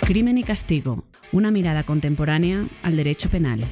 Crimen y castigo, una mirada contemporánea al derecho penal.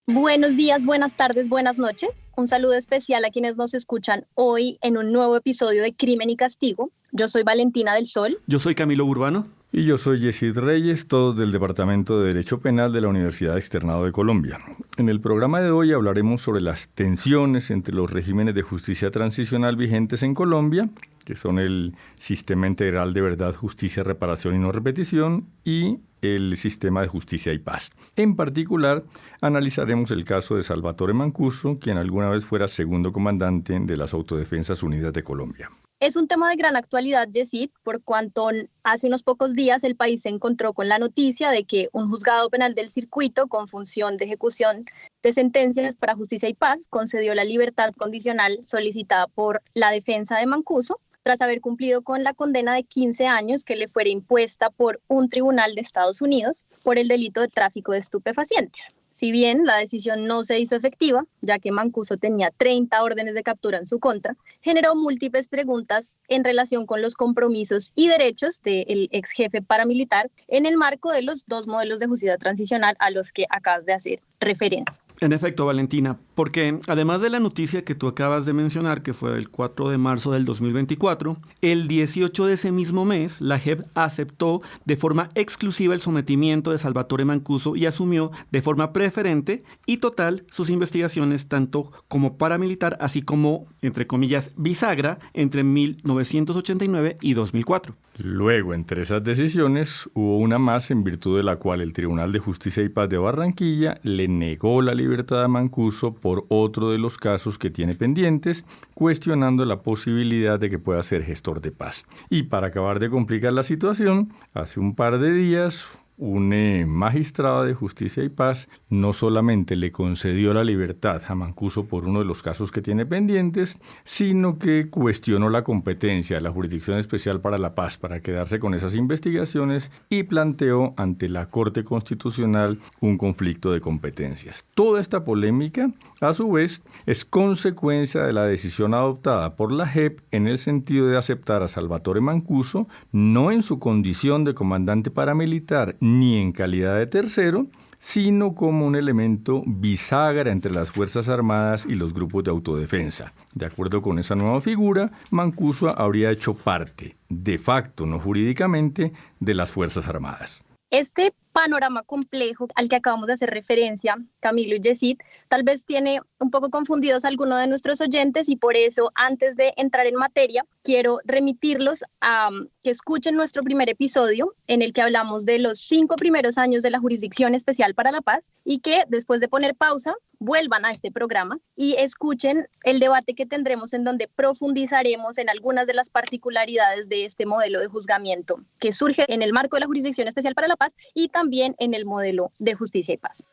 Buenos días, buenas tardes, buenas noches. Un saludo especial a quienes nos escuchan hoy en un nuevo episodio de Crimen y Castigo. Yo soy Valentina del Sol. Yo soy Camilo Urbano. Y yo soy Yesid Reyes, todos del Departamento de Derecho Penal de la Universidad Externado de Colombia. En el programa de hoy hablaremos sobre las tensiones entre los regímenes de justicia transicional vigentes en Colombia, que son el Sistema Integral de Verdad, Justicia, Reparación y No Repetición, y el Sistema de Justicia y Paz. En particular, analizaremos el caso de Salvatore Mancuso, quien alguna vez fuera segundo comandante de las Autodefensas Unidas de Colombia. Es un tema de gran actualidad, Yesid, por cuanto hace unos pocos días el país se encontró con la noticia de que un juzgado penal del circuito con función de ejecución de sentencias para justicia y paz concedió la libertad condicional solicitada por la defensa de Mancuso tras haber cumplido con la condena de 15 años que le fuera impuesta por un tribunal de Estados Unidos por el delito de tráfico de estupefacientes. Si bien la decisión no se hizo efectiva, ya que Mancuso tenía 30 órdenes de captura en su contra, generó múltiples preguntas en relación con los compromisos y derechos del ex jefe paramilitar en el marco de los dos modelos de justicia transicional a los que acabas de hacer referencia. En efecto, Valentina, porque además de la noticia que tú acabas de mencionar, que fue el 4 de marzo del 2024, el 18 de ese mismo mes, la JEP aceptó de forma exclusiva el sometimiento de Salvatore Mancuso y asumió de forma preferente y total sus investigaciones tanto como paramilitar, así como, entre comillas, bisagra, entre 1989 y 2004. Luego, entre esas decisiones, hubo una más en virtud de la cual el Tribunal de Justicia y Paz de Barranquilla le negó la libertad a Mancuso por otro de los casos que tiene pendientes, cuestionando la posibilidad de que pueda ser gestor de paz. Y para acabar de complicar la situación, hace un par de días, un magistrado de Justicia y Paz no solamente le concedió la libertad a Mancuso por uno de los casos que tiene pendientes, sino que cuestionó la competencia de la Jurisdicción Especial para la Paz para quedarse con esas investigaciones y planteó ante la Corte Constitucional un conflicto de competencias. Toda esta polémica, a su vez, es consecuencia de la decisión adoptada por la JEP en el sentido de aceptar a Salvatore Mancuso no en su condición de comandante paramilitar ni en calidad de tercero, sino como un elemento bisagra entre las Fuerzas Armadas y los grupos de autodefensa. De acuerdo con esa nueva figura, Mancuso habría hecho parte, de facto, no jurídicamente, de las Fuerzas Armadas. Este panorama complejo al que acabamos de hacer referencia, Camilo y Yesid, tal vez tiene un poco confundidos a algunos de nuestros oyentes y por eso, antes de entrar en materia, quiero remitirlos a que escuchen nuestro primer episodio en el que hablamos de los 5 primeros años de la Jurisdicción Especial para la Paz y que, después de poner pausa, vuelvan a este programa y escuchen el debate que tendremos en donde profundizaremos en algunas de las particularidades de este modelo de juzgamiento que surge en el marco de la Jurisdicción Especial para la Paz y también en el modelo de justicia y paz.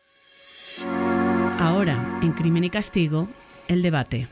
Ahora, en Crimen y Castigo, el debate.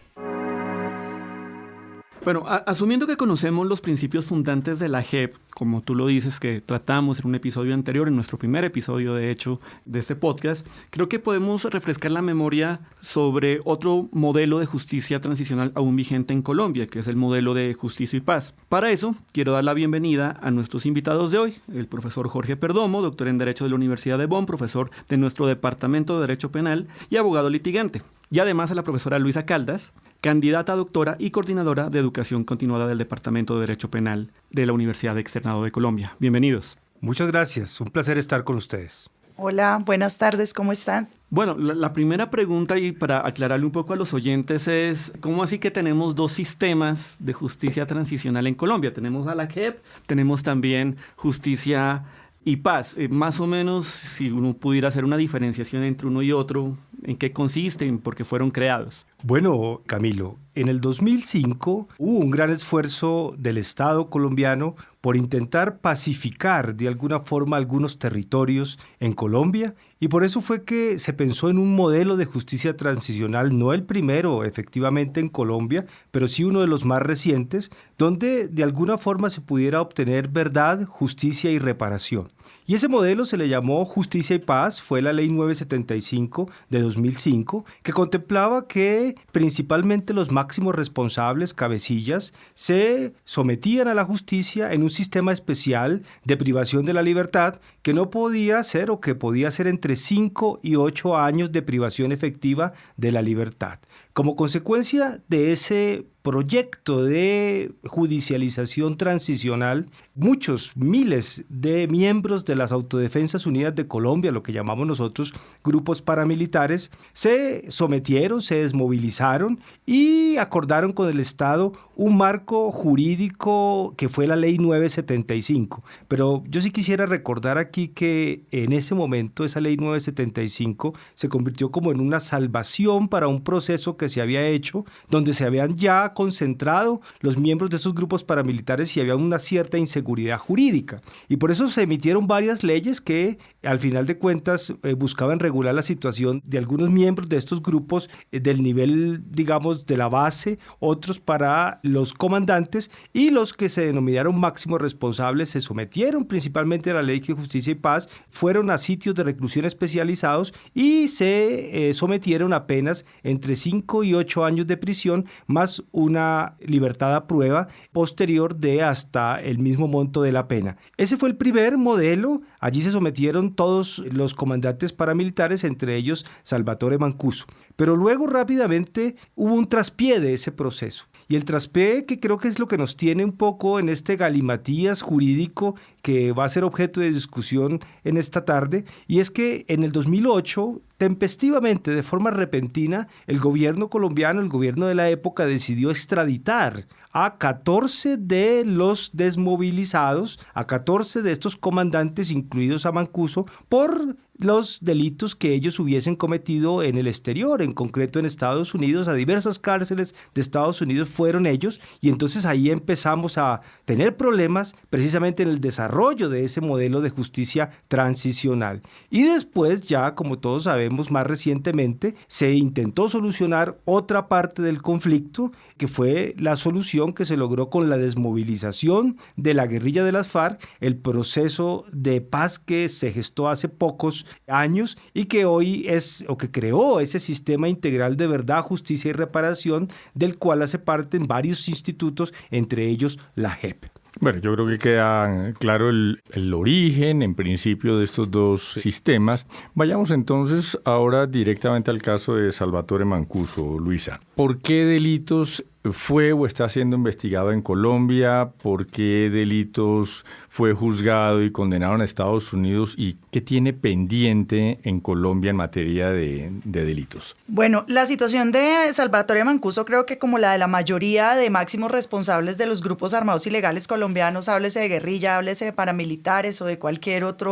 Bueno, asumiendo que conocemos los principios fundantes de la JEP, como tú lo dices, que tratamos en un episodio anterior, en nuestro primer episodio, de hecho, de este podcast, creo que podemos refrescar la memoria sobre otro modelo de justicia transicional aún vigente en Colombia, que es el modelo de justicia y paz. Para eso, quiero dar la bienvenida a nuestros invitados de hoy, el profesor Jorge Perdomo, doctor en Derecho de la Universidad de Bonn, profesor de nuestro Departamento de Derecho Penal y abogado litigante. Y además a la profesora Luisa Caldas, candidata a doctora y coordinadora de educación continuada del Departamento de Derecho Penal de la Universidad Externado de Colombia. Bienvenidos. Muchas gracias, un placer estar con ustedes. Hola, buenas tardes, ¿cómo están? Bueno, la primera pregunta, y para aclararle un poco a los oyentes, es ¿cómo así que tenemos dos sistemas de justicia transicional en Colombia? Tenemos a la JEP, tenemos también justicia y paz. Más o menos, si uno pudiera hacer una diferenciación entre uno y otro, ¿en qué consisten? ¿Por qué fueron creados? Bueno, Camilo, en el 2005 hubo un gran esfuerzo del Estado colombiano por intentar pacificar de alguna forma algunos territorios en Colombia y por eso fue que se pensó en un modelo de justicia transicional, no el primero efectivamente en Colombia, pero sí uno de los más recientes, donde de alguna forma se pudiera obtener verdad, justicia y reparación. Y ese modelo se le llamó Justicia y Paz, fue la Ley 975 de 2005, que contemplaba que principalmente los máximos responsables, cabecillas, se sometían a la justicia en un sistema especial de privación de la libertad que no podía ser o que podía ser entre 5 y 8 años de privación efectiva de la libertad. Como consecuencia de ese proyecto de judicialización transicional, muchos, miles de miembros de las Autodefensas Unidas de Colombia, lo que llamamos nosotros grupos paramilitares, se sometieron, se desmovilizaron y acordaron con el Estado un marco jurídico que fue la Ley 975. Pero yo sí quisiera recordar aquí que en ese momento esa Ley 975 se convirtió como en una salvación para un proceso que se había hecho, donde se habían ya concentrado los miembros de esos grupos paramilitares y había una cierta inseguridad jurídica. Y por eso se emitieron varias leyes que al final de cuentas buscaban regular la situación de algunos miembros de estos grupos del nivel, digamos, de la base, otros para los comandantes, y los que se denominaron máximos responsables se sometieron principalmente a la Ley de Justicia y Paz, fueron a sitios de reclusión especializados y se sometieron a penas entre 5 y 8 años de prisión, más una libertad a prueba posterior de hasta el mismo monto de la pena. Ese fue el primer modelo. Allí se sometieron todos los comandantes paramilitares, entre ellos Salvatore Mancuso. Pero luego rápidamente hubo un traspié de ese proceso. Y el traspié, que creo que es lo que nos tiene un poco en este galimatías jurídico que va a ser objeto de discusión en esta tarde, y es que en el 2008, tempestivamente, de forma repentina, el gobierno colombiano, el gobierno de la época, decidió extraditar a 14 de los desmovilizados, a 14 de estos comandantes, incluidos a Mancuso, por los delitos que ellos hubiesen cometido en el exterior, en concreto en Estados Unidos. A diversas cárceles de Estados Unidos fueron ellos, y entonces ahí empezamos a tener problemas precisamente en el desarrollo de ese modelo de justicia transicional. Y después ya, como todos sabemos, más recientemente se intentó solucionar otra parte del conflicto, que fue la solución que se logró con la desmovilización de la guerrilla de las FARC, el proceso de paz que se gestó hace pocos años y que hoy es, o que creó ese sistema integral de verdad, justicia y reparación, del cual hace parte en varios institutos, entre ellos la JEP. Bueno, yo creo que queda claro el origen, en principio, de estos dos sistemas. Vayamos entonces ahora directamente al caso de Salvatore Mancuso, Luisa. ¿Por qué delitos fue o está siendo investigado en Colombia? ¿Por qué delitos fue juzgado y condenado en Estados Unidos? ¿Y qué tiene pendiente en Colombia en materia de delitos? Bueno, la situación de Salvatore Mancuso, creo que como la de la mayoría de máximos responsables de los grupos armados ilegales colombianos, háblese de guerrilla, háblese de paramilitares o de cualquier otra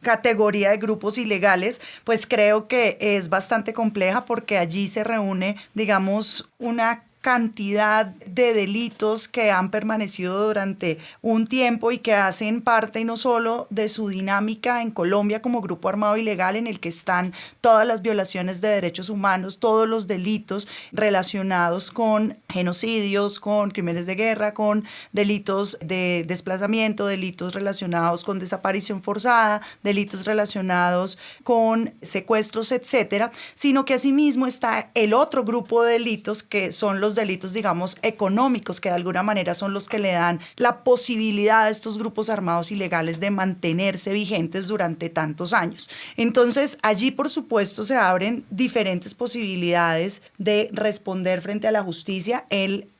categoría de grupos ilegales, pues creo que es bastante compleja, porque allí se reúne, digamos, una cantidad de delitos que han permanecido durante un tiempo y que hacen parte no solo de su dinámica en Colombia como grupo armado ilegal, en el que están todas las violaciones de derechos humanos, todos los delitos relacionados con genocidios, con crímenes de guerra, con delitos de desplazamiento, delitos relacionados con desaparición forzada, delitos relacionados con secuestros, etcétera, sino que asimismo está el otro grupo de delitos, que son los delitos, digamos, económicos, que de alguna manera son los que le dan la posibilidad a estos grupos armados ilegales de mantenerse vigentes durante tantos años. Entonces, allí, por supuesto, se abren diferentes posibilidades de responder frente a la justicia.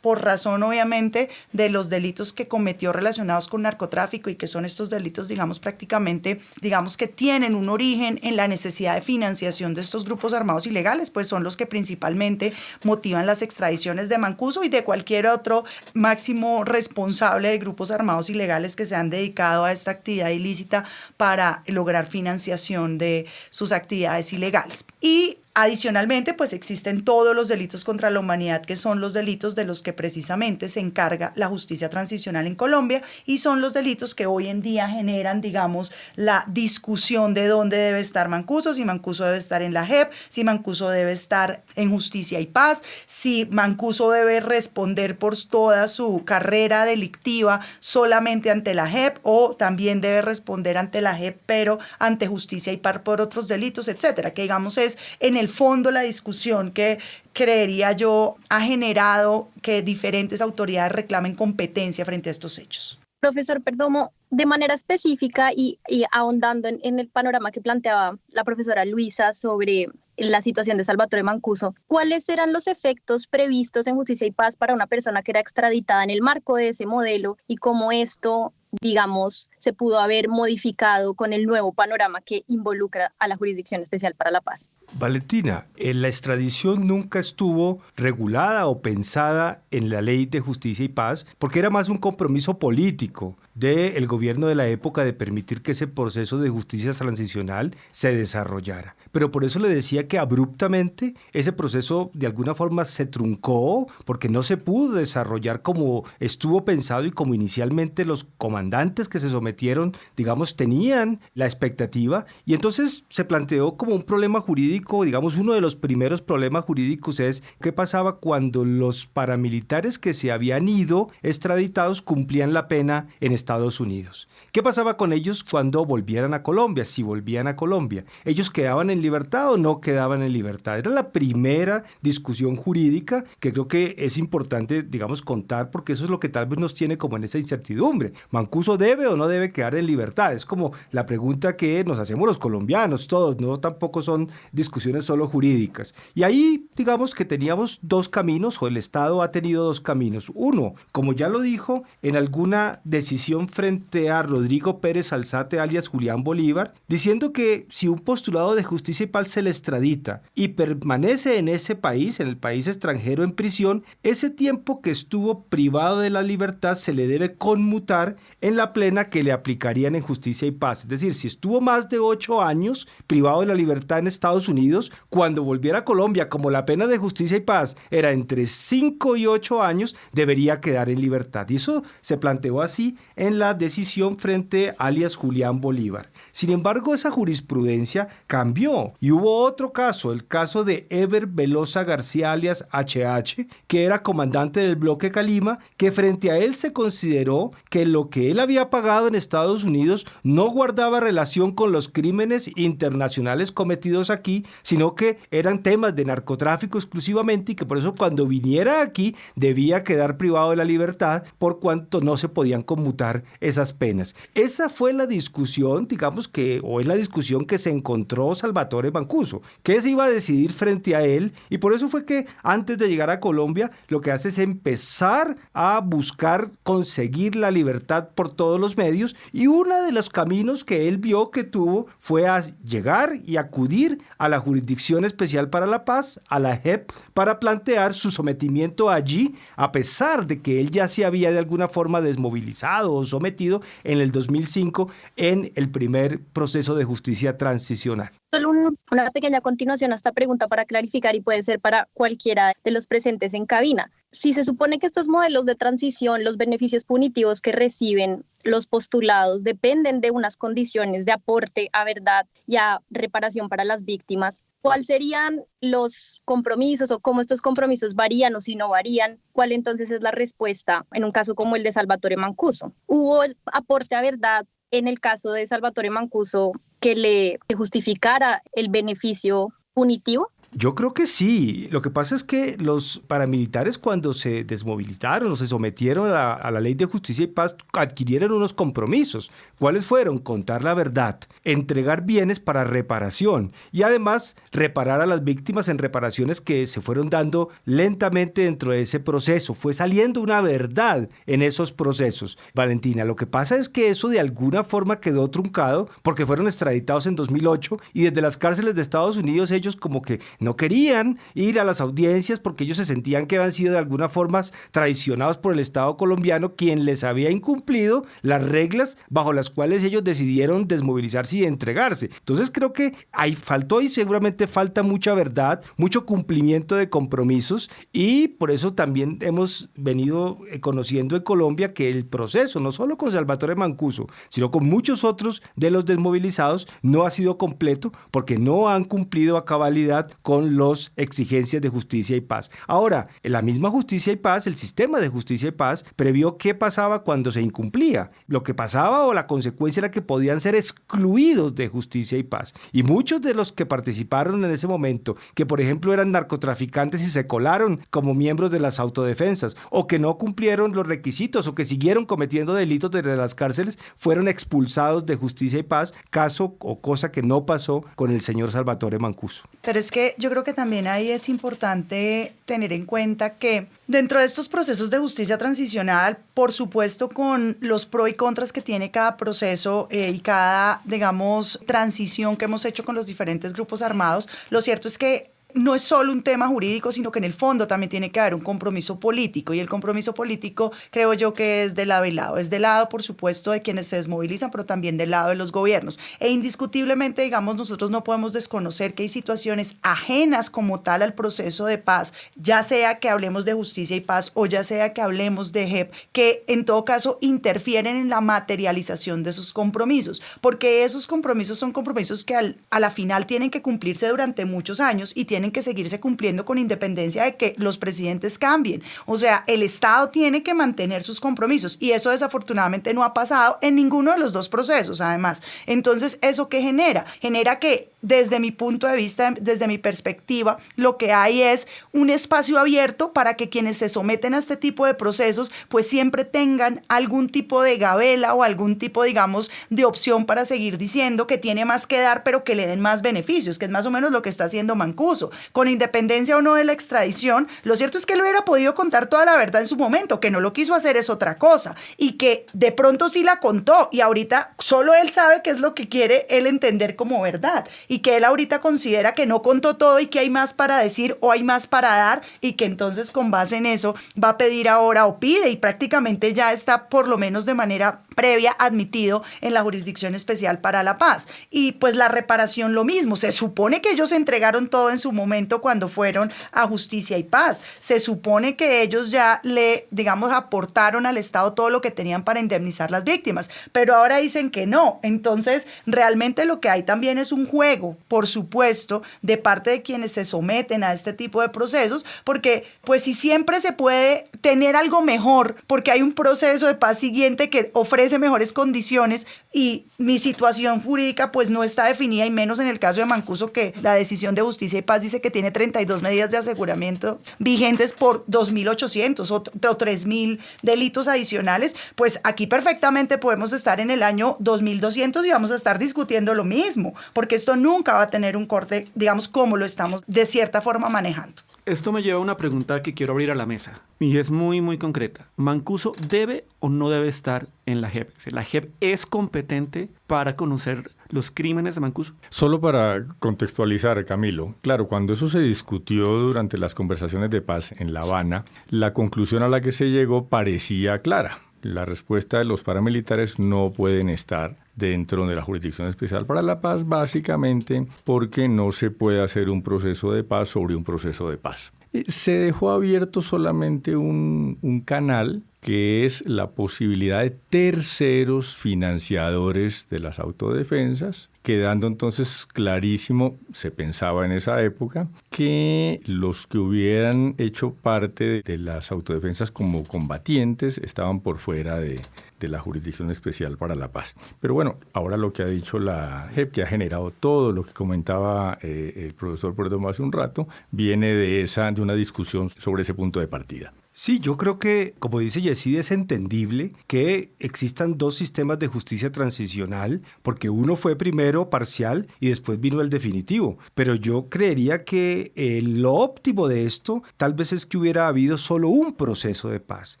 Por razón, obviamente, de los delitos que cometió relacionados con narcotráfico, y que son estos delitos, digamos, prácticamente, digamos, que tienen un origen en la necesidad de financiación de estos grupos armados ilegales, pues son los que principalmente motivan las extradiciones de Mancuso y de cualquier otro máximo responsable de grupos armados ilegales que se han dedicado a esta actividad ilícita para lograr financiación de sus actividades ilegales. Y adicionalmente, pues existen todos los delitos contra la humanidad, que son los delitos de los que precisamente se encarga la justicia transicional en Colombia, y son los delitos que hoy en día generan, digamos, la discusión de dónde debe estar Mancuso, si Mancuso debe estar en la JEP, si Mancuso debe estar en Justicia y Paz, si Mancuso debe responder por toda su carrera delictiva solamente ante la JEP, o también debe responder ante la JEP pero ante Justicia y Paz por otros delitos, etcétera, que digamos es en el fondo la discusión que creería yo ha generado que diferentes autoridades reclamen competencia frente a estos hechos. Profesor Perdomo, de manera específica y ahondando en el panorama que planteaba la profesora Luisa sobre la situación de Salvatore Mancuso, ¿cuáles eran los efectos previstos en Justicia y Paz para una persona que era extraditada en el marco de ese modelo y cómo esto, digamos, se pudo haber modificado con el nuevo panorama que involucra a la Jurisdicción Especial para la Paz? Valentina, la extradición nunca estuvo regulada o pensada en la Ley de Justicia y Paz porque era más un compromiso político del gobierno de la época de permitir que ese proceso de justicia transicional se desarrollara. Pero por eso le decía que abruptamente ese proceso de alguna forma se truncó porque no se pudo desarrollar como estuvo pensado y como inicialmente los comandantes que se sometieron, digamos, tenían la expectativa, y entonces se planteó como un problema jurídico. Digamos, uno de los primeros problemas jurídicos es qué pasaba cuando los paramilitares que se habían ido extraditados cumplían la pena en Estados Unidos. ¿Qué pasaba con ellos cuando volvieran a Colombia? Si volvían a Colombia, ¿ellos quedaban en libertad o no quedaban en libertad? Era la primera discusión jurídica que creo que es importante, digamos, contar, porque eso es lo que tal vez nos tiene como en esa incertidumbre. ¿Mancuso debe o no debe quedar en libertad? Es como la pregunta que nos hacemos los colombianos todos, no tampoco son discusiones solo jurídicas. Y ahí, digamos que teníamos dos caminos, o el Estado ha tenido dos caminos. Uno, como ya lo dijo, en alguna decisión frente a Rodrigo Pérez Alzate, alias Julián Bolívar, diciendo que si un postulado de justicia y paz se le extradita y permanece en ese país, en el país extranjero en prisión, ese tiempo que estuvo privado de la libertad se le debe conmutar en la plena que le aplicarían en Justicia y Paz. Es decir, si estuvo más de 8 años privado de la libertad en Estados Unidos, cuando volviera a Colombia, como la pena de Justicia y Paz era entre 5 y 8 años, debería quedar en libertad. Y eso se planteó así en la decisión frente a alias Julián Bolívar. Sin embargo, esa jurisprudencia cambió y hubo otro caso, el caso de Eber Velosa García alias HH, que era comandante del bloque Calima, que frente a él se consideró que lo que él había pagado en Estados Unidos no guardaba relación con los crímenes internacionales cometidos aquí, sino que eran temas de narcotráfico exclusivamente, y que por eso cuando viniera aquí debía quedar privado de la libertad por cuanto no se podían conmutar esas penas. Esa fue la discusión, digamos que, o es la discusión que se encontró Salvatore Mancuso, que se iba a decidir frente a él, y por eso fue que antes de llegar a Colombia lo que hace es empezar a buscar conseguir la libertad por todos los medios, y uno de los caminos que él vio que tuvo fue a llegar y acudir a la Jurisdicción Especial para la Paz, a la JEP, para plantear su sometimiento allí, a pesar de que él ya se había de alguna forma desmovilizado o sometido en el 2005 en el primer proceso de justicia transicional. Solo una pequeña continuación a esta pregunta para clarificar, y puede ser para cualquiera de los presentes en cabina. Si se supone que estos modelos de transición, los beneficios punitivos que reciben los postulados dependen de unas condiciones de aporte a verdad y a reparación para las víctimas, ¿cuáles serían los compromisos o cómo estos compromisos varían o si no varían? ¿Cuál entonces es la respuesta en un caso como el de Salvatore Mancuso? ¿Hubo el aporte a verdad en el caso de Salvatore Mancuso que le justificara el beneficio punitivo? Yo creo que sí. Lo que pasa es que los paramilitares, cuando se desmovilizaron o se sometieron a la Ley de Justicia y Paz, adquirieron unos compromisos. ¿Cuáles fueron? Contar la verdad, entregar bienes para reparación y además reparar a las víctimas en reparaciones que se fueron dando lentamente dentro de ese proceso. Fue saliendo una verdad en esos procesos. Valentina, lo que pasa es que eso de alguna forma quedó truncado porque fueron extraditados en 2008 y desde las cárceles de Estados Unidos ellos como que no querían ir a las audiencias porque ellos se sentían que habían sido de alguna forma traicionados por el Estado colombiano, quien les había incumplido las reglas bajo las cuales ellos decidieron desmovilizarse y entregarse. Entonces creo que ahí faltó y seguramente falta mucha verdad, mucho cumplimiento de compromisos, y por eso también hemos venido conociendo en Colombia que el proceso, no solo con Salvatore Mancuso, sino con muchos otros de los desmovilizados, no ha sido completo porque no han cumplido a cabalidad con con las exigencias de justicia y paz. Ahora, la misma justicia y paz, el sistema de justicia y paz, previó qué pasaba cuando se incumplía. Lo que pasaba o la consecuencia era que podían ser excluidos de justicia y paz. Y muchos de los que participaron en ese momento, que por ejemplo eran narcotraficantes y se colaron como miembros de las autodefensas, o que no cumplieron los requisitos, o que siguieron cometiendo delitos desde las cárceles, fueron expulsados de justicia y paz, caso o cosa que no pasó con el señor Salvatore Mancuso. Pero es que yo creo que también ahí es importante tener en cuenta que dentro de estos procesos de justicia transicional, por supuesto con los pros y contras que tiene cada proceso y cada, digamos, transición que hemos hecho con los diferentes grupos armados, lo cierto es que no es solo un tema jurídico, sino que en el fondo también tiene que haber un compromiso político, y el compromiso político creo yo que es de lado y lado. Es del lado, por supuesto, de quienes se desmovilizan, pero también del lado de los gobiernos. E indiscutiblemente, digamos, nosotros no podemos desconocer que hay situaciones ajenas como tal al proceso de paz, ya sea que hablemos de justicia y paz o ya sea que hablemos de JEP, que en todo caso interfieren en la materialización de esos compromisos, porque esos compromisos son compromisos que a la final tienen que cumplirse durante muchos años y tienen que seguirse cumpliendo con independencia de que los presidentes cambien. O sea, el Estado tiene que mantener sus compromisos y eso desafortunadamente no ha pasado en ninguno de los dos procesos, además. Entonces, ¿eso qué genera? Genera que, desde mi punto de vista, desde mi perspectiva, lo que hay es un espacio abierto para que quienes se someten a este tipo de procesos, pues siempre tengan algún tipo de gabela o algún tipo, digamos, de opción para seguir diciendo que tiene más que dar, pero que le den más beneficios, que es más o menos lo que está haciendo Mancuso. Con independencia o no de la extradición, lo cierto es que él hubiera podido contar toda la verdad en su momento, que no lo quiso hacer es otra cosa, y que de pronto sí la contó, y ahorita solo él sabe qué es lo que quiere él entender como verdad, y que él ahorita considera que no contó todo y que hay más para decir o hay más para dar, y que entonces con base en eso va a pedir ahora o pide, y prácticamente ya está por lo menos de manera previa admitido en la Jurisdicción Especial para la Paz. Y pues la reparación lo mismo, se supone que ellos entregaron todo en su momento cuando fueron a Justicia y Paz, se supone que ellos ya le, digamos, aportaron al Estado todo lo que tenían para indemnizar las víctimas, pero ahora dicen que no. Entonces realmente lo que hay también es un juego, por supuesto, de parte de quienes se someten a este tipo de procesos, porque pues si siempre se puede tener algo mejor, porque hay un proceso de paz siguiente que ofrece mejores condiciones y mi situación jurídica pues no está definida, y menos en el caso de Mancuso, que la decisión de Justicia y Paz dice que tiene 32 medidas de aseguramiento vigentes por 2.800 o 3.000 delitos adicionales, pues aquí perfectamente podemos estar en el año 2.200 y vamos a estar discutiendo lo mismo, porque esto nunca va a tener un corte, digamos, como lo estamos de cierta forma manejando. Esto me lleva a una pregunta que quiero abrir a la mesa y es muy, muy concreta. ¿Mancuso debe o no debe estar en la JEP? ¿La JEP es competente para conocer los crímenes de Mancuso? Solo para contextualizar, Camilo, claro, cuando eso se discutió durante las conversaciones de paz en La Habana, la conclusión a la que se llegó parecía clara. La respuesta de los paramilitares: no pueden estar dentro de la Jurisdicción Especial para la Paz, básicamente porque no se puede hacer un proceso de paz sobre un proceso de paz. Se dejó abierto solamente un canal, que es la posibilidad de terceros financiadores de las autodefensas, quedando entonces clarísimo, se pensaba en esa época, que los que hubieran hecho parte de las autodefensas como combatientes estaban por fuera de la Jurisdicción Especial para la Paz. Pero bueno, ahora lo que ha dicho la JEP, que ha generado todo lo que comentaba el profesor Perdomo hace un rato, viene de una discusión sobre ese punto de partida. Sí, yo creo que, como dice Yesid, es entendible que existan dos sistemas de justicia transicional, porque uno fue primero parcial y después vino el definitivo. Pero yo creería que lo óptimo de esto tal vez es que hubiera habido solo un proceso de paz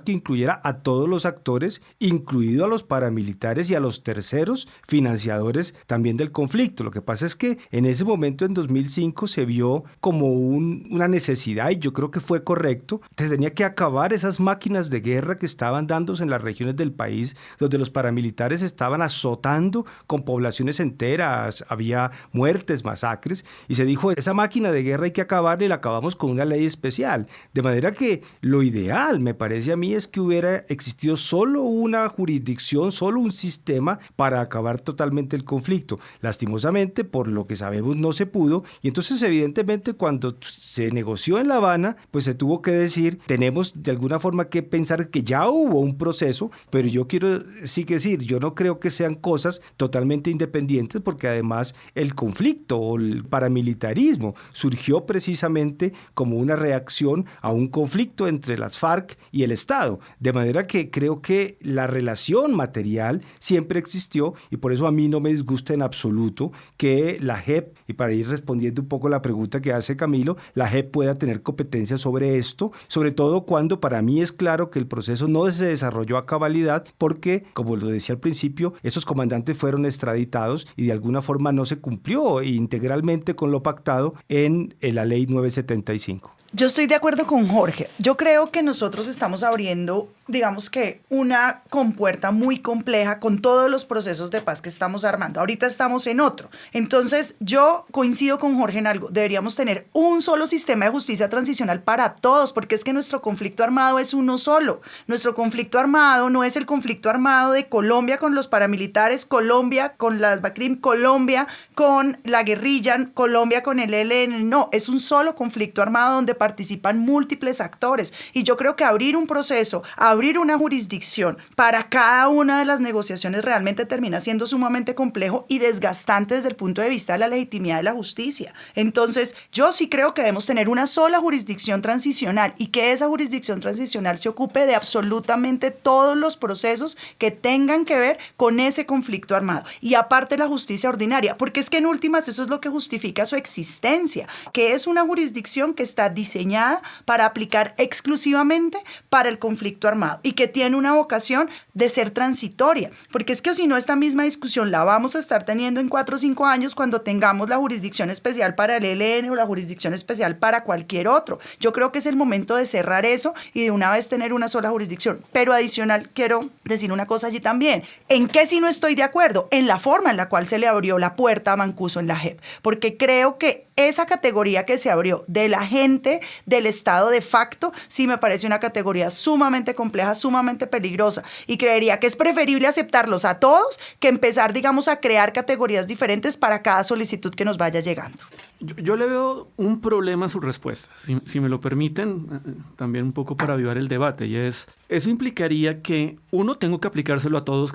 que incluyera a todos los actores, incluido a los paramilitares y a los terceros financiadores también del conflicto. Lo que pasa es que en ese momento, en 2005, se vio como una necesidad, y yo creo que fue correcto, correcto, se tenía que acabar esas máquinas de guerra que estaban dándose en las regiones del país, donde los paramilitares estaban azotando con poblaciones enteras, había muertes, masacres, y se dijo, esa máquina de guerra hay que acabarla y la acabamos con una ley especial. De manera que lo ideal, me parece a mí, es que hubiera existido solo una jurisdicción, solo un sistema para acabar totalmente el conflicto. Lastimosamente, por lo que sabemos, no se pudo, y entonces evidentemente cuando se negoció en La Habana, pues se tuvo que decir, tenemos de alguna forma que pensar que ya hubo un proceso, pero yo quiero sí que decir, yo no creo que sean cosas totalmente independientes, porque además el conflicto o el paramilitarismo surgió precisamente como una reacción a un conflicto entre las FARC y el Estado, de manera que creo que la relación material siempre existió, y por eso a mí no me disgusta en absoluto que la JEP, y para ir respondiendo un poco la pregunta que hace Camilo, la JEP pueda tener competencia sobre esto, sobre todo cuando para mí es claro que el proceso no se desarrolló a cabalidad porque, como lo decía al principio, esos comandantes fueron extraditados y de alguna forma no se cumplió integralmente con lo pactado en la ley 975. Yo estoy de acuerdo con Jorge. Yo creo que nosotros estamos abriendo, digamos que una compuerta muy compleja con todos los procesos de paz que estamos armando. Ahorita estamos en otro. Entonces, yo coincido con Jorge en algo. Deberíamos tener un solo sistema de justicia transicional para todos, porque es que nuestro conflicto armado es uno solo. Nuestro conflicto armado no es el conflicto armado de Colombia con los paramilitares, Colombia con las BACRIM, Colombia con la guerrilla, Colombia con el ELN. No, es un solo conflicto armado donde participan múltiples actores, y yo creo que abrir un proceso, abrir una jurisdicción para cada una de las negociaciones realmente termina siendo sumamente complejo y desgastante desde el punto de vista de la legitimidad de la justicia. Entonces, yo sí creo que debemos tener una sola jurisdicción transicional y que esa jurisdicción transicional se ocupe de absolutamente todos los procesos que tengan que ver con ese conflicto armado, y aparte la justicia ordinaria, porque es que en últimas eso es lo que justifica su existencia, que es una jurisdicción que está diseñada para aplicar exclusivamente para el conflicto armado y que tiene una vocación de ser transitoria, porque es que si no, esta misma discusión la vamos a estar teniendo en 4 o 5 años cuando tengamos la jurisdicción especial para el ELN o la jurisdicción especial para cualquier otro. Yo creo que es el momento de cerrar eso y de una vez tener una sola jurisdicción. Pero adicional, quiero decir una cosa allí también. ¿En qué sí no estoy de acuerdo? En la forma en la cual se le abrió la puerta a Mancuso en la JEP, porque creo que esa categoría que se abrió de la gente del Estado de facto, sí me parece una categoría sumamente compleja, sumamente peligrosa, y creería que es preferible aceptarlos a todos que empezar, digamos, a crear categorías diferentes para cada solicitud que nos vaya llegando. Yo le veo un problema a su respuesta, si me lo permiten, también un poco para avivar el debate, y es, eso implicaría que uno tengo que aplicárselo a todos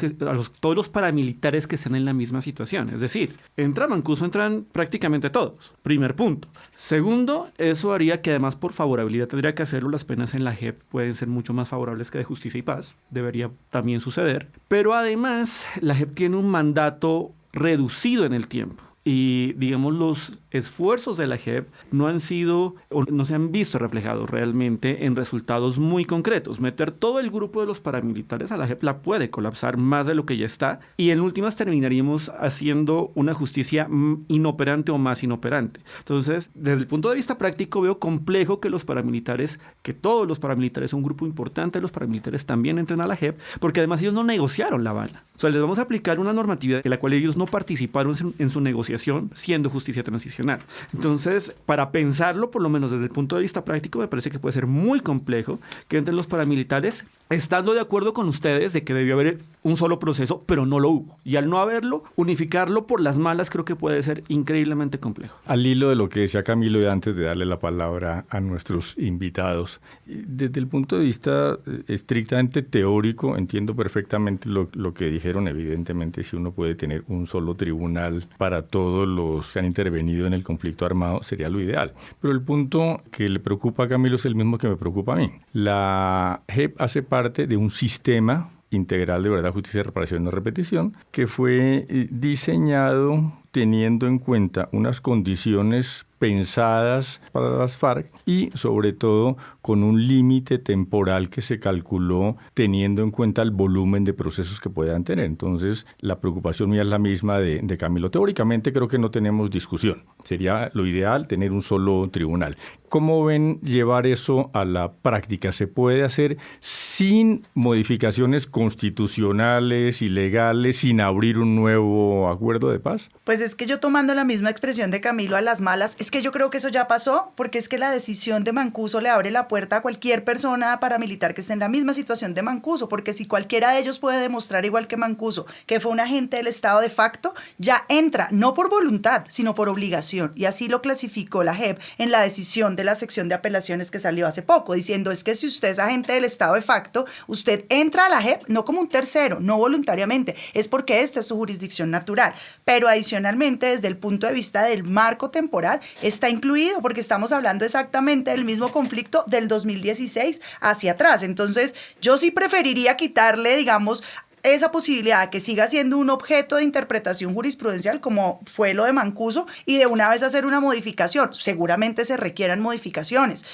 los paramilitares que estén en la misma situación, es decir, entra Mancuso, entran prácticamente todos, primer punto. Segundo, eso haría que además por favorabilidad tendría que hacerlo, las penas en la JEP pueden ser mucho más favorables que de Justicia y Paz, debería también suceder, pero además la JEP tiene un mandato reducido en el tiempo. Y, digamos, los esfuerzos de la JEP no han sido o no se han visto reflejados realmente en resultados muy concretos. Meter todo el grupo de los paramilitares a la JEP la puede colapsar más de lo que ya está, y en últimas terminaríamos haciendo una justicia inoperante o más inoperante. Entonces, desde el punto de vista práctico, veo complejo que todos los paramilitares, un grupo importante de los paramilitares también entren a la JEP, porque además ellos no negociaron La Habana. O sea, les vamos a aplicar una normatividad en la cual ellos no participaron en su negociación, siendo justicia transicional. Entonces, para pensarlo, por lo menos desde el punto de vista práctico, me parece que puede ser muy complejo que entren los paramilitares, estando de acuerdo con ustedes de que debió haber un solo proceso, pero no lo hubo. Y al no haberlo, unificarlo por las malas creo que puede ser increíblemente complejo. Al hilo de lo que decía Camilo, y antes de darle la palabra a nuestros invitados, desde el punto de vista estrictamente teórico, entiendo perfectamente lo que dijeron. Evidentemente, si uno puede tener un solo tribunal para todos los que han intervenido en el conflicto armado, sería lo ideal. Pero el punto que le preocupa a Camilo es el mismo que me preocupa a mí. La JEP hace parte de un sistema integral de verdad, justicia, reparación y no repetición, que fue diseñado teniendo en cuenta unas condiciones pensadas para las FARC y sobre todo con un límite temporal que se calculó teniendo en cuenta el volumen de procesos que puedan tener. Entonces, la preocupación mía es la misma de Camilo. Teóricamente creo que no tenemos discusión. Sería lo ideal tener un solo tribunal. ¿Cómo ven llevar eso a la práctica? ¿Se puede hacer sin modificaciones constitucionales y legales, sin abrir un nuevo acuerdo de paz? Pues es que yo, tomando la misma expresión de Camilo, a las malas, es que yo creo que eso ya pasó, porque es que la decisión de Mancuso le abre la puerta a cualquier persona paramilitar que esté en la misma situación de Mancuso, porque si cualquiera de ellos puede demostrar, igual que Mancuso, que fue un agente del Estado de facto, ya entra, no por voluntad, sino por obligación, y así lo clasificó la JEP en la decisión de la sección de apelaciones que salió hace poco, diciendo es que si usted es agente del Estado de facto, usted entra a la JEP no como un tercero, no voluntariamente, es porque esta es su jurisdicción natural, pero adicionalmente desde el punto de vista del marco temporal está incluido, porque estamos hablando exactamente del mismo conflicto del 2016 hacia atrás. Entonces yo sí preferiría quitarle, digamos, esa posibilidad de que siga siendo un objeto de interpretación jurisprudencial como fue lo de Mancuso y de una vez hacer una modificación. Seguramente se requieran modificaciones,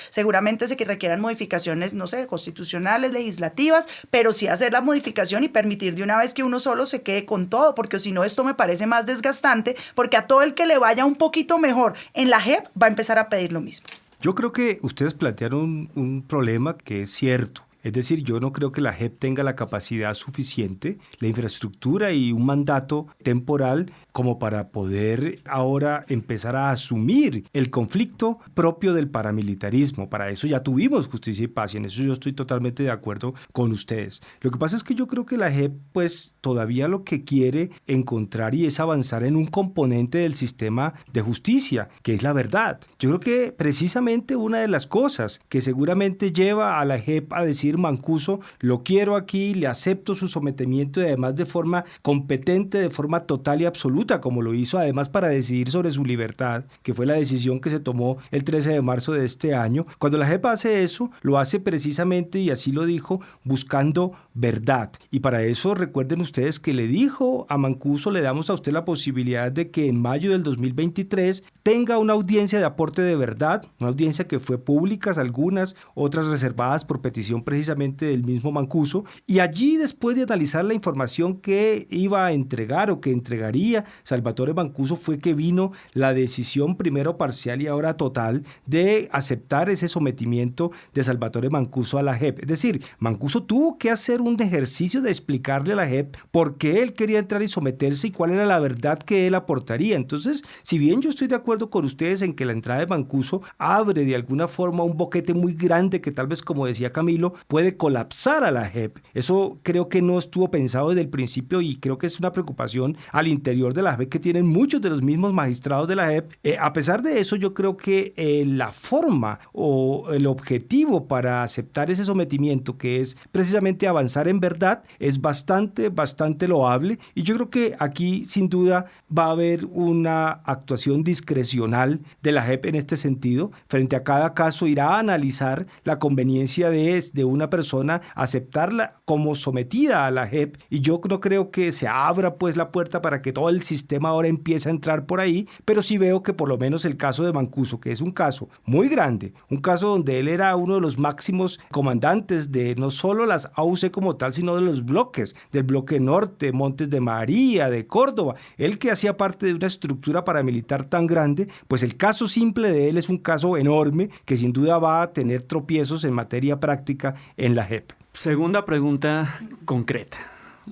no sé, constitucionales, legislativas, pero sí hacer la modificación y permitir de una vez que uno solo se quede con todo, porque si no esto me parece más desgastante, porque a todo el que le vaya un poquito mejor en la JEP va a empezar a pedir lo mismo. Yo creo que ustedes plantearon un problema que es cierto. Es decir, yo no creo que la JEP tenga la capacidad suficiente, la infraestructura y un mandato temporal como para poder ahora empezar a asumir el conflicto propio del paramilitarismo. Para eso ya tuvimos Justicia y Paz y en eso yo estoy totalmente de acuerdo con ustedes. Lo que pasa es que yo creo que la JEP pues todavía lo que quiere encontrar y es avanzar en un componente del sistema de justicia, que es la verdad. Yo creo que precisamente una de las cosas que seguramente lleva a la JEP a decir Mancuso, lo quiero aquí, le acepto su sometimiento y además de forma competente, de forma total y absoluta, como lo hizo además para decidir sobre su libertad, que fue la decisión que se tomó el 13 de marzo de este año. Cuando la JEP hace eso, lo hace precisamente, y así lo dijo, buscando verdad. Y para eso recuerden ustedes que le dijo a Mancuso, le damos a usted la posibilidad de que en mayo del 2023 tenga una audiencia de aporte de verdad, una audiencia que fue pública, algunas, otras reservadas por petición precisamente del mismo Mancuso, y allí después de analizar la información que iba a entregar o que entregaría Salvatore Mancuso fue que vino la decisión primero parcial y ahora total de aceptar ese sometimiento de Salvatore Mancuso a la JEP. Es decir, Mancuso tuvo que hacer un ejercicio de explicarle a la JEP por qué él quería entrar y someterse y cuál era la verdad que él aportaría. Entonces, si bien yo estoy de acuerdo con ustedes en que la entrada de Mancuso abre de alguna forma un boquete muy grande que tal vez, como decía Camilo, puede colapsar a la JEP. Eso creo que no estuvo pensado desde el principio y creo que es una preocupación al interior de la JEP que tienen muchos de los mismos magistrados de la JEP. A pesar de eso, yo creo que la forma o el objetivo para aceptar ese sometimiento, que es precisamente avanzar en verdad, es bastante loable y yo creo que aquí sin duda va a haber una actuación discrecional de la JEP en este sentido. Frente a cada caso irá a analizar la conveniencia de una persona, aceptarla como sometida a la JEP y yo no creo que se abra pues la puerta para que todo el sistema ahora empiece a entrar por ahí, pero sí veo que por lo menos el caso de Mancuso, que es un caso muy grande, un caso donde él era uno de los máximos comandantes de no solo las AUC como tal, sino de los bloques, del bloque norte, Montes de María, de Córdoba, él que hacía parte de una estructura paramilitar tan grande, pues el caso simple de él es un caso enorme que sin duda va a tener tropiezos en materia práctica en la JEP. Segunda pregunta concreta.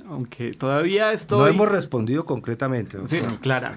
Aunque todavía estoy... No hemos respondido concretamente. Sí, claro.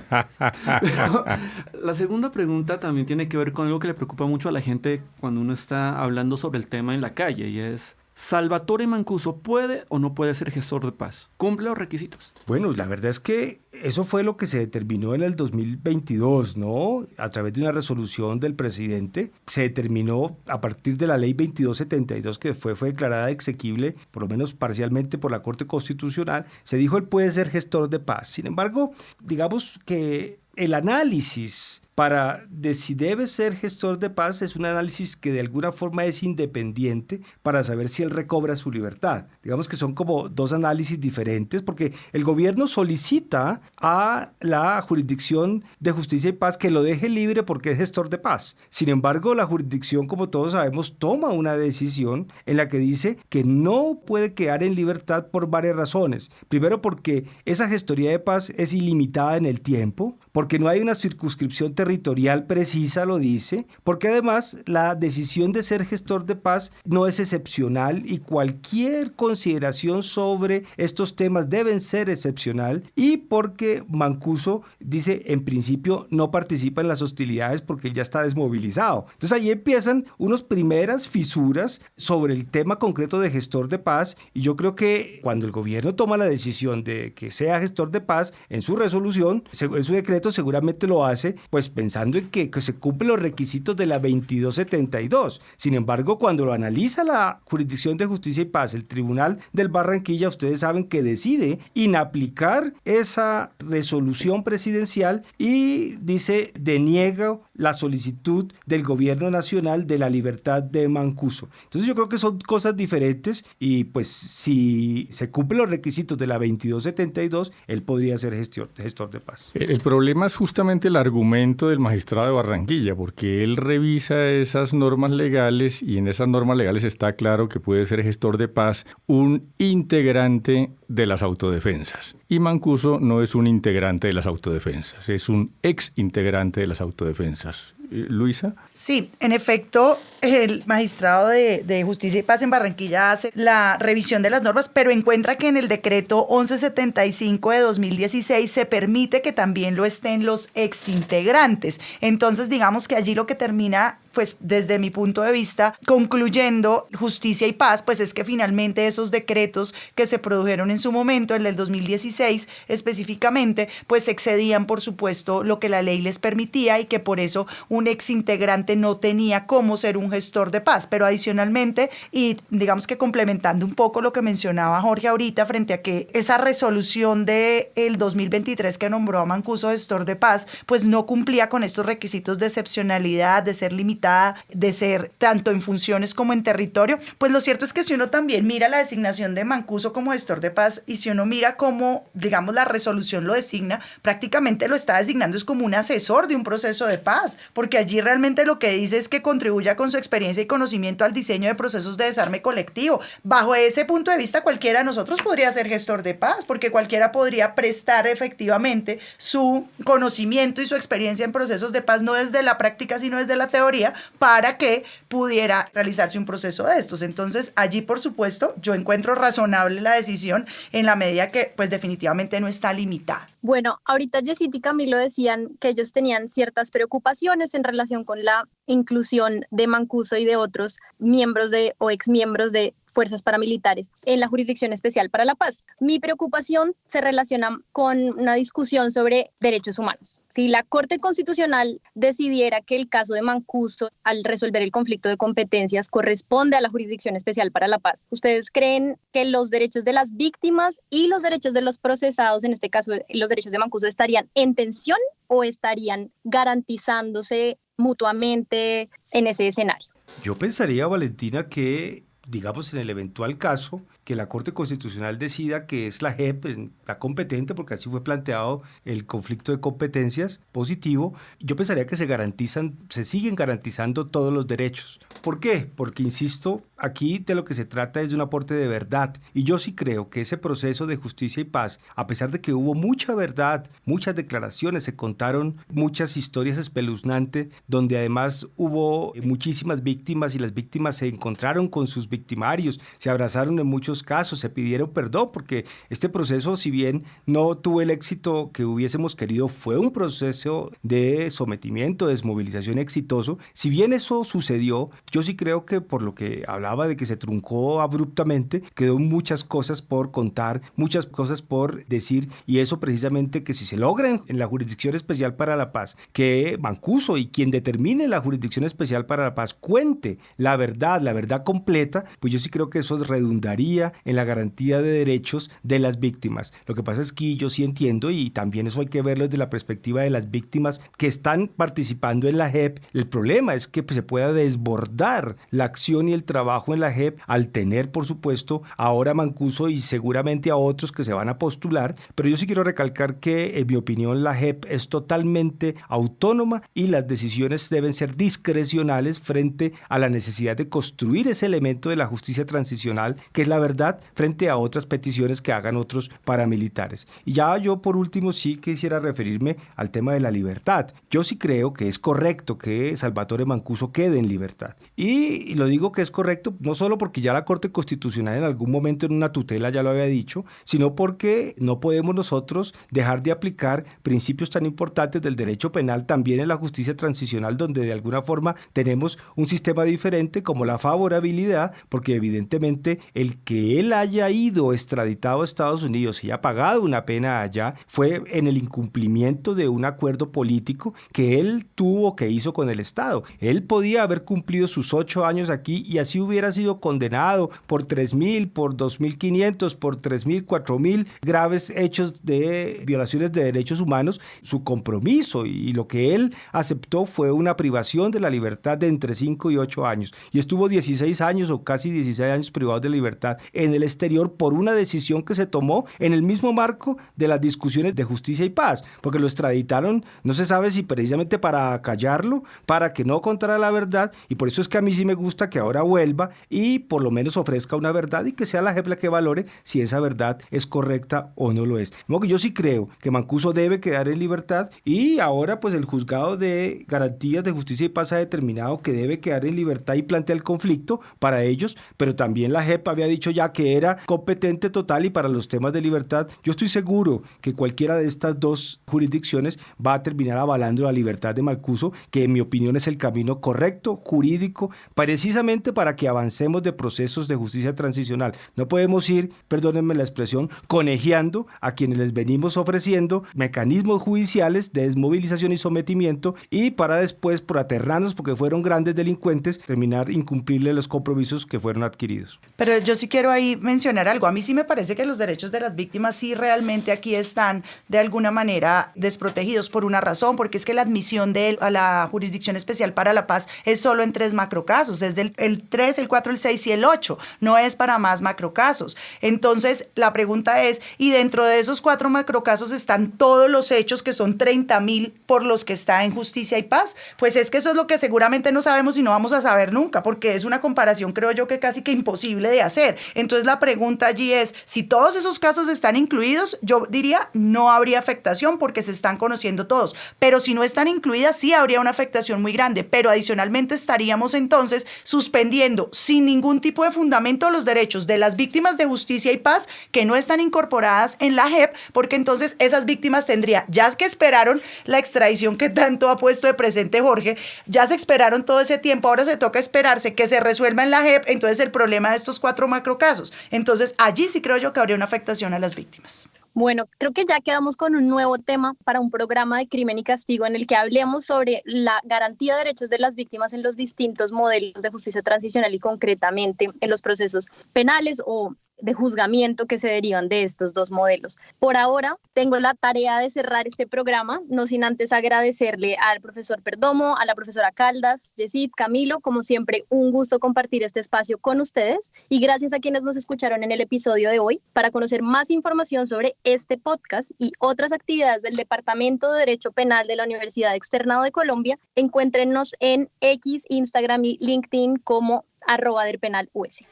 La segunda pregunta también tiene que ver con algo que le preocupa mucho a la gente cuando uno está hablando sobre el tema en la calle y es... ¿Salvatore Mancuso puede o no puede ser gestor de paz? ¿Cumple los requisitos? Bueno, la verdad es que eso fue lo que se determinó en el 2022, ¿no? A través de una resolución del presidente, se determinó a partir de la ley 2272 que fue declarada exequible, por lo menos parcialmente por la Corte Constitucional, se dijo él puede ser gestor de paz. Sin embargo, digamos que el análisis para si debe ser gestor de paz es un análisis que de alguna forma es independiente para saber si él recobra su libertad. Digamos que son como dos análisis diferentes porque el gobierno solicita a la jurisdicción de justicia y paz que lo deje libre porque es gestor de paz. Sin embargo, la jurisdicción, como todos sabemos, toma una decisión en la que dice que no puede quedar en libertad por varias razones. Primero, porque esa gestoría de paz es ilimitada en el tiempo, porque no hay una circunscripción territorial precisa, lo dice, porque además la decisión de ser gestor de paz no es excepcional y cualquier consideración sobre estos temas deben ser excepcional, y porque Mancuso dice en principio no participa en las hostilidades porque él ya está desmovilizado. Entonces ahí empiezan unas primeras fisuras sobre el tema concreto de gestor de paz, y yo creo que cuando el gobierno toma la decisión de que sea gestor de paz en su resolución, en su decreto seguramente lo hace pues pensando en que se cumplen los requisitos de la 2272. Sin embargo, cuando lo analiza la Jurisdicción de Justicia y Paz, el Tribunal del Barranquilla, ustedes saben que decide inaplicar esa resolución presidencial y dice deniega la solicitud del gobierno nacional de la libertad de Mancuso. Entonces yo creo que son cosas diferentes y pues si se cumplen los requisitos de la 2272, él podría ser gestor de paz. El problema es justamente el argumento del magistrado de Barranquilla, porque él revisa esas normas legales y en esas normas legales está claro que puede ser gestor de paz un integrante de las autodefensas. Y Mancuso no es un integrante de las autodefensas, es un ex integrante de las autodefensas. Luisa. Sí, en efecto, el magistrado de Justicia y Paz en Barranquilla hace la revisión de las normas, pero encuentra que en el decreto 1175 de 2016 se permite que también lo estén los exintegrantes. Entonces, digamos que allí lo que termina, pues desde mi punto de vista, concluyendo Justicia y Paz, pues es que finalmente esos decretos que se produjeron en su momento, el del 2016 específicamente, pues excedían, por supuesto, lo que la ley les permitía y que por eso un exintegrante no tenía cómo ser un gestor de paz. Pero adicionalmente, y digamos que complementando un poco lo que mencionaba Jorge ahorita frente a que esa resolución del 2023 que nombró a Mancuso gestor de paz, pues no cumplía con estos requisitos de excepcionalidad, de ser limitada, de ser tanto en funciones como en territorio. Pues lo cierto es que si uno también mira la designación de Mancuso como gestor de paz y si uno mira cómo, digamos, la resolución lo designa, prácticamente lo está designando es como un asesor de un proceso de paz, porque allí realmente lo que dice es que contribuya con su experiencia y conocimiento al diseño de procesos de desarme colectivo. Bajo ese punto de vista, cualquiera de nosotros podría ser gestor de paz, porque cualquiera podría prestar efectivamente su conocimiento y su experiencia en procesos de paz, no desde la práctica, sino desde la teoría, para que pudiera realizarse un proceso de estos. Entonces, allí, por supuesto, yo encuentro razonable la decisión en la medida que, pues, definitivamente no está limitada. Bueno, ahorita Yesit y Camilo decían que ellos tenían ciertas preocupaciones en relación con la inclusión de Mancuso y de otros miembros o exmiembros de fuerzas paramilitares en la Jurisdicción Especial para la Paz. Mi preocupación se relaciona con una discusión sobre derechos humanos. Si la Corte Constitucional decidiera que el caso de Mancuso, al resolver el conflicto de competencias, corresponde a la Jurisdicción Especial para la Paz, ¿ustedes creen que los derechos de las víctimas y los derechos de los procesados, en este caso los derechos de Mancuso, estarían en tensión o estarían garantizándose mutuamente en ese escenario? Yo pensaría, Valentina, que digamos en el eventual caso que la Corte Constitucional decida que es la JEP la competente, porque así fue planteado el conflicto de competencias positivo, yo pensaría que se siguen garantizando todos los derechos. ¿Por qué? Porque, insisto, aquí de lo que se trata es de un aporte de verdad. Y yo sí creo que ese proceso de justicia y paz, a pesar de que hubo mucha verdad, muchas declaraciones, se contaron muchas historias espeluznantes, donde además hubo muchísimas víctimas y las víctimas se encontraron con sus victimarios, se abrazaron en muchos casos, se pidieron perdón, porque este proceso, si bien no tuvo el éxito que hubiésemos querido, fue un proceso de sometimiento, desmovilización exitoso. Si bien eso sucedió, yo sí creo que por lo que hablaba hablaba de que se truncó abruptamente, quedó muchas cosas por contar, muchas cosas por decir, y eso precisamente que si se logra en la Jurisdicción Especial para la Paz, que Mancuso y quien determine la Jurisdicción Especial para la Paz cuente la verdad completa, pues yo sí creo que eso redundaría en la garantía de derechos de las víctimas. Lo que pasa es que yo sí entiendo, y también eso hay que verlo desde la perspectiva de las víctimas que están participando en la JEP. El problema es que se pueda desbordar la acción y el trabajo en la JEP al tener, por supuesto, ahora a Mancuso y seguramente a otros que se van a postular, pero yo sí quiero recalcar que, en mi opinión, la JEP es totalmente autónoma y las decisiones deben ser discrecionales frente a la necesidad de construir ese elemento de la justicia transicional, que es la verdad, frente a otras peticiones que hagan otros paramilitares. Y ya yo, por último, sí quisiera referirme al tema de la libertad. Yo sí creo que es correcto que Salvatore Mancuso quede en libertad. Y lo digo que es correcto no solo porque ya la Corte Constitucional en algún momento en una tutela ya lo había dicho, sino porque no podemos nosotros dejar de aplicar principios tan importantes del derecho penal también en la justicia transicional, donde de alguna forma tenemos un sistema diferente como la favorabilidad, porque evidentemente el que él haya ido extraditado a Estados Unidos y haya pagado una pena allá fue en el incumplimiento de un acuerdo político que él tuvo, que hizo con el Estado. Él podía haber cumplido sus 8 años aquí y así hubiera sido condenado por 3.000, por 2.500, por 3.000, 4.000 graves hechos de violaciones de derechos humanos. Su compromiso y lo que él aceptó fue una privación de la libertad de entre 5 y 8 años. Y estuvo 16 años o casi 16 años privado de libertad en el exterior por una decisión que se tomó en el mismo marco de las discusiones de justicia y paz, porque lo extraditaron, no se sabe si precisamente para callarlo, para que no contara la verdad, y por eso es que a mí sí me gusta que ahora vuelva y por lo menos ofrezca una verdad y que sea la JEP la que valore si esa verdad es correcta o no lo es. Yo sí creo que Mancuso debe quedar en libertad y ahora pues el juzgado de garantías de justicia y paz ha determinado que debe quedar en libertad y plantea el conflicto para ellos, pero también la JEP había dicho ya que era competente total y para los temas de libertad yo estoy seguro que cualquiera de estas dos jurisdicciones va a terminar avalando la libertad de Mancuso, que en mi opinión es el camino correcto, jurídico, precisamente para que avancemos de procesos de justicia transicional. No podemos ir, perdónenme la expresión, conejeando a quienes les venimos ofreciendo mecanismos judiciales de desmovilización y sometimiento y para después, por aterrarnos porque fueron grandes delincuentes, terminar incumplirle los compromisos que fueron adquiridos. Pero yo sí quiero ahí mencionar algo. A mí sí me parece que los derechos de las víctimas sí realmente aquí están de alguna manera desprotegidos por una razón, porque es que la admisión de él a la Jurisdicción Especial para la Paz es solo en 3 macrocasos, es del el 3, el 4, el 6 y el 8, no es para más macrocasos. Entonces, la pregunta es, ¿y dentro de esos 4 macrocasos están todos los hechos que son 30.000 por los que está en Justicia y Paz? Pues es que eso es lo que seguramente no sabemos y no vamos a saber nunca, porque es una comparación, creo yo, que casi que imposible de hacer. Entonces, la pregunta allí es, si todos esos casos están incluidos, yo diría, no habría afectación porque se están conociendo todos, pero si no están incluidas, sí habría una afectación muy grande, pero adicionalmente estaríamos entonces suspendiendo sin ningún tipo de fundamento los derechos de las víctimas de Justicia y Paz que no están incorporadas en la JEP, porque entonces esas víctimas tendrían, ya que esperaron la extradición que tanto ha puesto de presente Jorge, ya se esperaron todo ese tiempo, ahora se toca esperarse que se resuelva en la JEP, entonces el problema de estos 4 macrocasos. Entonces allí sí creo yo que habría una afectación a las víctimas. Bueno, creo que ya quedamos con un nuevo tema para un programa de Crimen y Castigo en el que hablemos sobre la garantía de derechos de las víctimas en los distintos modelos de justicia transicional y concretamente en los procesos penales o de juzgamiento que se derivan de estos 2 modelos. Por ahora, tengo la tarea de cerrar este programa, no sin antes agradecerle al profesor Perdomo, a la profesora Caldas, Yesid, Camilo, como siempre, un gusto compartir este espacio con ustedes y gracias a quienes nos escucharon en el episodio de hoy. Para conocer más información sobre este podcast y otras actividades del Departamento de Derecho Penal de la Universidad Externado de Colombia, encuéntrenos en X, Instagram y LinkedIn como @derpenalus.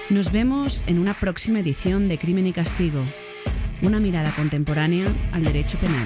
Nos vemos en una próxima edición de Crimen y Castigo, una mirada contemporánea al derecho penal.